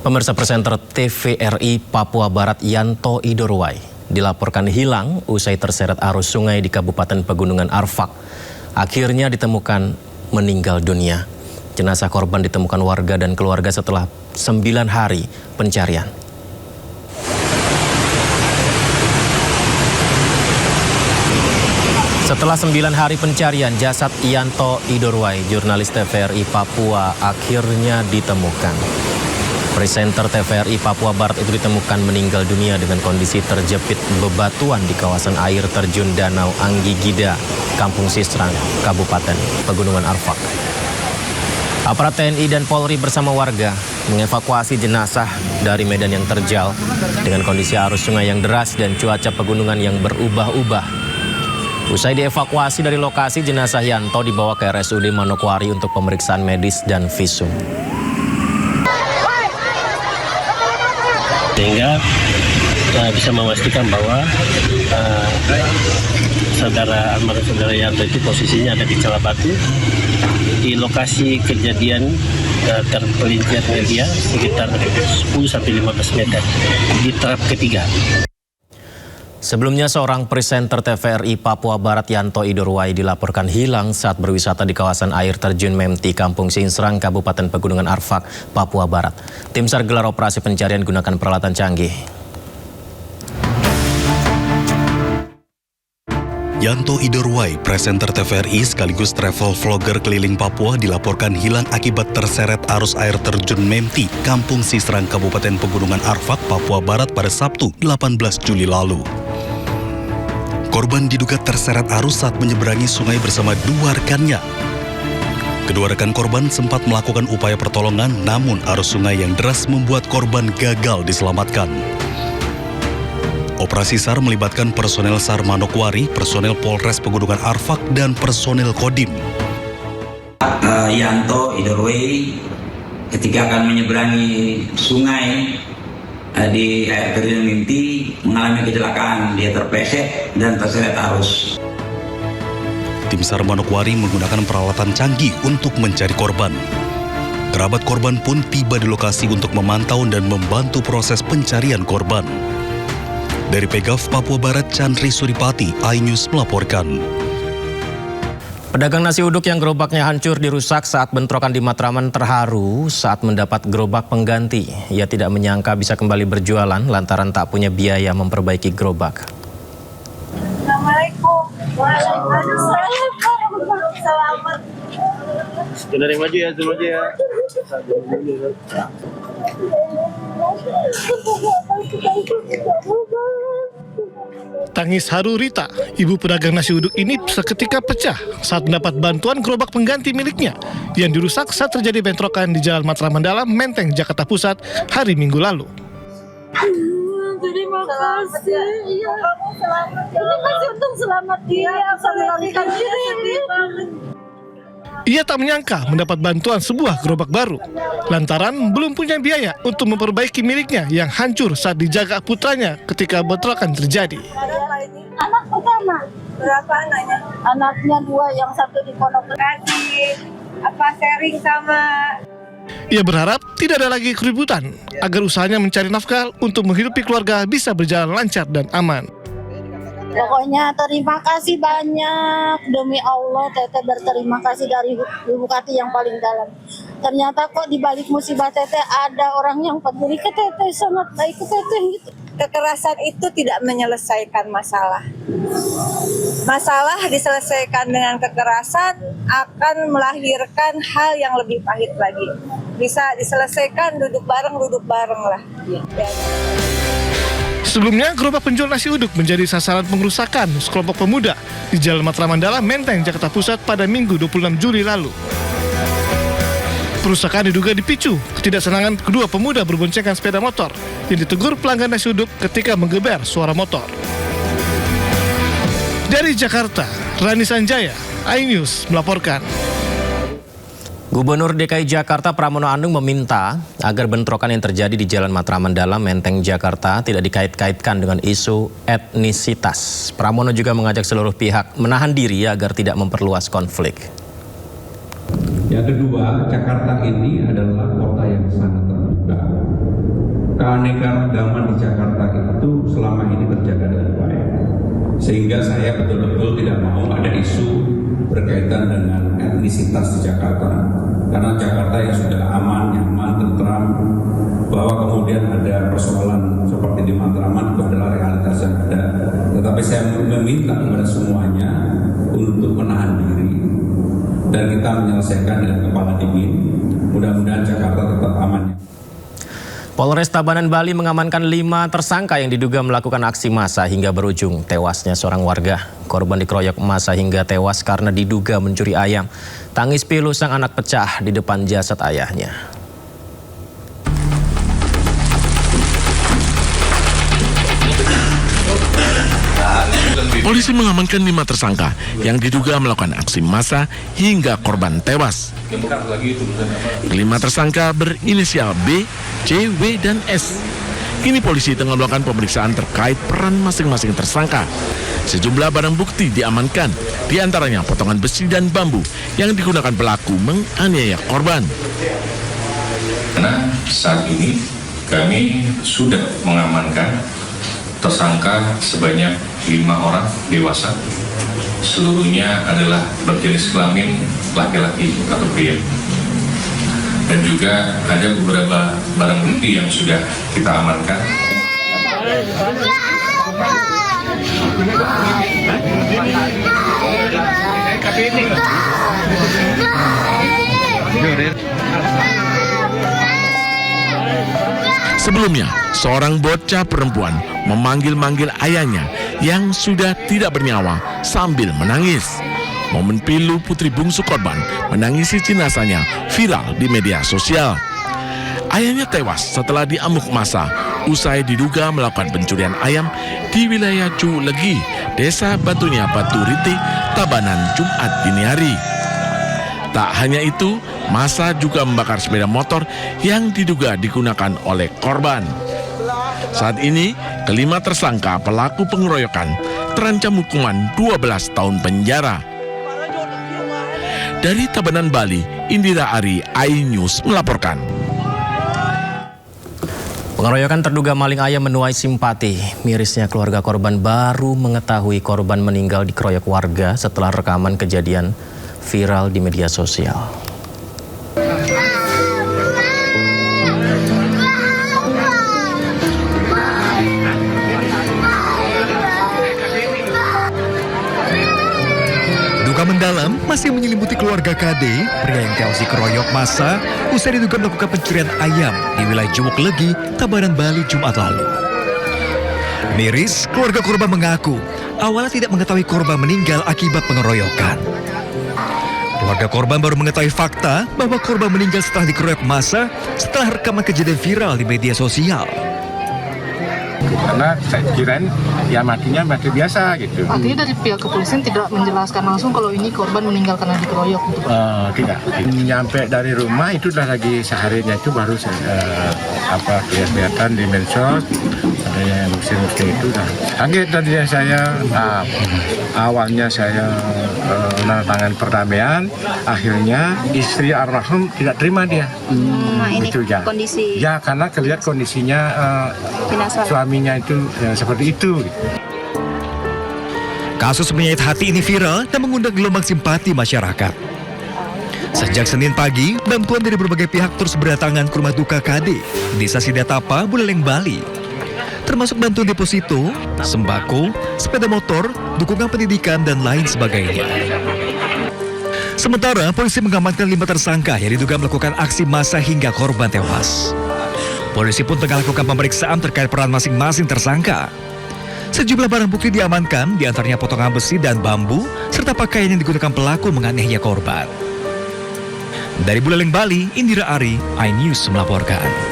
Pemirsa, presenter TVRI Papua Barat Yanto Idorowai dilaporkan hilang usai terseret arus sungai di Kabupaten Pegunungan Arfak. Akhirnya ditemukan meninggal dunia. Jenazah korban ditemukan warga dan keluarga setelah 9 hari pencarian. Setelah 9 hari pencarian, jasad Yanto Idorowai, jurnalis TVRI Papua, akhirnya ditemukan. Presenter TVRI Papua Barat itu ditemukan meninggal dunia dengan kondisi terjepit bebatuan di kawasan air terjun Danau Anggigida, Kampung Sisrang, Kabupaten Pegunungan Arfak. Aparat TNI dan Polri bersama warga mengevakuasi jenazah dari medan yang terjal dengan kondisi arus sungai yang deras dan cuaca pegunungan yang berubah-ubah. Usai dievakuasi dari lokasi, jenazah Yanto dibawa ke RSUD Manokwari untuk pemeriksaan medis dan visum. Sehingga bisa memastikan bahwa almarhum saudara Yanto itu posisinya ada di Calabatu. Di lokasi kejadian terpelincir media sekitar 10-15 meter di trap ketiga. Sebelumnya, seorang presenter TVRI Papua Barat Yanto Idorowai dilaporkan hilang saat berwisata di kawasan air terjun Memti, Kampung Sisrang, Kabupaten Pegunungan Arfak, Papua Barat. Tim SAR gelar operasi pencarian gunakan peralatan canggih. Yanto Idorowai, presenter TVRI sekaligus travel vlogger keliling Papua, dilaporkan hilang akibat terseret arus air terjun Memti, Kampung Sisrang, Kabupaten Pegunungan Arfak, Papua Barat pada Sabtu 18 Juli lalu. Korban diduga terseret arus saat menyeberangi sungai bersama dua rekannya. Kedua rekan korban sempat melakukan upaya pertolongan, namun arus sungai yang deras membuat korban gagal diselamatkan. Operasi SAR melibatkan personel SAR Manokwari, personel Polres Pegunungan Arfak, dan personel Kodim. Yanto Idorowai ketika akan menyeberangi sungai di air terjun Memti mengalami kecelakaan. Dia terpleset dan terseret arus. Tim SAR Manokwari menggunakan peralatan canggih untuk mencari korban. Kerabat korban pun tiba di lokasi untuk memantau dan membantu proses pencarian korban. Dari Pegaf Papua Barat, Chandri Suripati, iNews melaporkan. Pedagang nasi uduk yang gerobaknya hancur dirusak saat bentrokan di Matraman terharu saat mendapat gerobak pengganti. Ia tidak menyangka bisa kembali berjualan lantaran tak punya biaya memperbaiki gerobak. Assalamualaikum. Waalaikumsalam. Selamat. Dari maju ya, maju ya. Tangis haru Rita, ibu pedagang nasi uduk ini seketika pecah saat mendapat bantuan gerobak pengganti miliknya yang dirusak saat terjadi bentrokan di Jalan Matraman Dalam, Menteng, Jakarta Pusat hari Minggu lalu. Terima kasih. Iya. Terima kasih untuk selamat dia. Melarikan diri. Ia tak menyangka mendapat bantuan sebuah gerobak baru lantaran belum punya biaya untuk memperbaiki miliknya yang hancur saat dijaga putranya ketika bentrokan terjadi. Anak pertama. Berapa anaknya? Anaknya 2, yang satu di Pondok Gede. Sharing sama. Ia berharap tidak ada lagi keributan agar usahanya mencari nafkah untuk menghidupi keluarga bisa berjalan lancar dan aman. Pokoknya terima kasih banyak, demi Allah Teteh berterima kasih dari lubuk hati yang paling dalam. Ternyata kok di balik musibah Teteh ada orang yang peduli ke Teteh, sangat baik ke Teteh gitu. Kekerasan itu tidak menyelesaikan masalah. Masalah diselesaikan dengan kekerasan akan melahirkan hal yang lebih pahit lagi. Bisa diselesaikan duduk bareng lah. Sebelumnya, gerobak penjual nasi uduk menjadi sasaran pengerusakan sekelompok pemuda di Jalan Matraman Dalam, Menteng, Jakarta Pusat pada Minggu 26 Juli lalu. Perusakan diduga dipicu ketidaksenangan kedua pemuda berboncengan sepeda motor yang ditegur pelanggan nasi uduk ketika menggeber suara motor. Dari Jakarta, Rani Sanjaya, iNews melaporkan. Gubernur DKI Jakarta Pramono Anung meminta agar bentrokan yang terjadi di Jalan Matraman Dalam, Menteng, Jakarta tidak dikait-kaitkan dengan isu etnisitas. Pramono juga mengajak seluruh pihak menahan diri agar tidak memperluas konflik. Yang kedua, Jakarta ini adalah kota yang sangat terbuka. keanekaragaman di Jakarta itu selama ini terjaga dengan baik. Sehingga saya betul-betul tidak mau ada isu berkaitan dengan etnisitas di Jakarta. Karena Jakarta yang sudah aman, nyaman, tentram, bahwa kemudian ada persoalan seperti di Matraman itu adalah realitas yang ada. Tetapi saya meminta kepada semuanya untuk menahan diri dan kita menyelesaikan dengan kepala dingin. Mudah-mudahan Jakarta tetap aman. Polres Tabanan, Bali mengamankan 5 tersangka yang diduga melakukan aksi massa hingga berujung tewasnya seorang warga. Korban dikeroyok massa hingga tewas karena diduga mencuri ayam. Tangis pilu sang anak pecah di depan jasad ayahnya. Polisi mengamankan 5 tersangka yang diduga melakukan aksi massa hingga korban tewas. Kelima tersangka berinisial B, C, W, dan S. Kini polisi tengah melakukan pemeriksaan terkait peran masing-masing tersangka. Sejumlah barang bukti diamankan, diantaranya potongan besi dan bambu yang digunakan pelaku menganiaya korban. Karena saat ini kami sudah mengamankan tersangka sebanyak 5 orang dewasa. Seluruhnya adalah berjenis kelamin laki-laki atau pria. Dan juga ada beberapa barang bukti yang sudah kita amankan. Sebelumnya, seorang bocah perempuan memanggil-manggil ayahnya yang sudah tidak bernyawa sambil menangis. Momen pilu putri bungsu korban menangisi jenazahnya viral di media sosial. Ayahnya tewas setelah diamuk massa usai diduga melakukan pencurian ayam di wilayah Culegi, Desa Batunya Batu Riti, Tabanan, Jumat dini hari. Tak hanya itu, massa juga membakar sepeda motor yang diduga digunakan oleh korban. Saat ini, kelima tersangka pelaku pengeroyokan terancam hukuman 12 tahun penjara. Dari Tabanan, Bali, Indira Ari, iNews melaporkan. Pengeroyokan terduga maling ayam menuai simpati. Mirisnya keluarga korban baru mengetahui korban meninggal dikeroyok warga setelah rekaman kejadian viral di media sosial. Duka mendalam masih menyelimuti keluarga KD, pria yang tewas dikeroyok massa usai diduga melakukan pencurian ayam di wilayah Culegi, Tabanan, Bali, Jumat lalu. Miris, keluarga korban mengaku awalnya tidak mengetahui korban meninggal akibat pengeroyokan. Keluarga korban baru mengetahui fakta bahwa korban meninggal setelah dikeroyok massa setelah rekaman kejadian viral di media sosial. Karena saya kirain ya matinya mati biasa gitu. Artinya dari pihak kepolisian tidak menjelaskan langsung kalau ini korban meninggal karena dikeroyok gitu Pak? Tidak. Nyampe dari rumah itu udah lagi seharinya itu baru saya kelihatan di medsos ada yang muslim itu udah kaget tadinya saya. Awalnya saya menandatangani perdamaian, akhirnya istri almarhum tidak terima dia. Itu ya. Kondisi. Ya karena kelihatan kondisinya suaminya itu seperti itu. Kasus menyayat hati ini viral dan mengundang gelombang simpati masyarakat. Sejak Senin pagi, bantuan dari berbagai pihak terus berdatangan ke rumah duka KD, Desa Sidatapa, Buleleng, Bali. Termasuk bantuan deposito, sembako, sepeda motor, dukungan pendidikan, dan lain sebagainya. Sementara, polisi mengamankan 5 tersangka yang diduga melakukan aksi massa hingga korban tewas. Polisi pun tengah lakukan pemeriksaan terkait peran masing-masing tersangka. Sejumlah barang bukti diamankan, diantaranya potongan besi dan bambu, serta pakaian yang digunakan pelaku menganiaya korban. Dari Buleleng, Bali, Indira Ari, iNews melaporkan.